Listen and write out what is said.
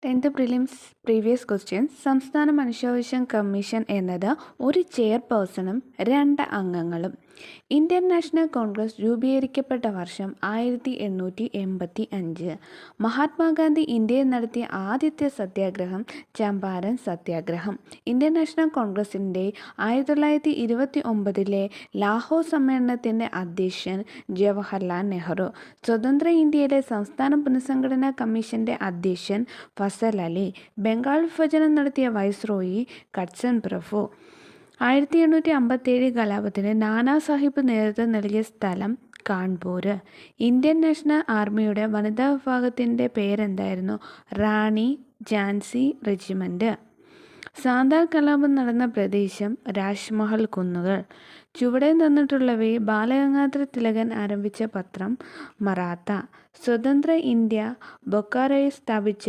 10th prelims previous question. സംസ്ഥാന മനുഷ്യാവകാശ commission എന്നത് ഒരു ചെയർപേഴ്സണും 2 അംഗങ്ങളും. ഇന്ത്യൻ നാഷണൽ കോൺഗ്രസ് രൂപീകരിക്കപ്പെട്ട വർഷം 1885. മഹാത്മാഗാന്ധി ഇന്ത്യയിൽ നടത്തിയ ആദ്യത്തെ സത്യാഗ്രഹം ചമ്പാരൻ സത്യാഗ്രഹം. ഇന്ത്യൻ നാഷണൽ കോൺഗ്രസിൻ്റെ 1929 ലാഹോർ സമ്മേളനത്തിൻ്റെ അധ്യക്ഷൻ ജവഹർലാൽ നെഹ്റു. സ്വതന്ത്ര ഇന്ത്യയിലെ സംസ്ഥാന പുനഃസംഘടനാ കമ്മീഷൻ്റെ അധ്യക്ഷൻ ഫസൽ അലി. ബംഗാൾ വിഭജനം നടത്തിയ വൈസ്രോയി കഴ്സൺ പ്രഭു. 1857 കലാപത്തിന് നാനാ സാഹിബ് നേതൃത്വം നൽകിയ സ്ഥലം കാൺപൂർ. ഇന്ത്യൻ നാഷണൽ ആർമിയുടെ വനിതാ വിഭാഗത്തിൻ്റെ പേരെന്തായിരുന്നു? റാണി ഝാൻസി റെജിമെൻറ്റ്. സാന്താൾ കലാപം നടന്ന പ്രദേശം രാജ്മഹൽ കുന്നുകൾ. ചുവടെ തന്നിട്ടുള്ളവയിൽ ബാലഗംഗാധര തിലകൻ ആരംഭിച്ച പത്രം മറാത്ത. സ്വതന്ത്ര ഇന്ത്യ ബൊക്കാറോയിൽ സ്ഥാപിച്ച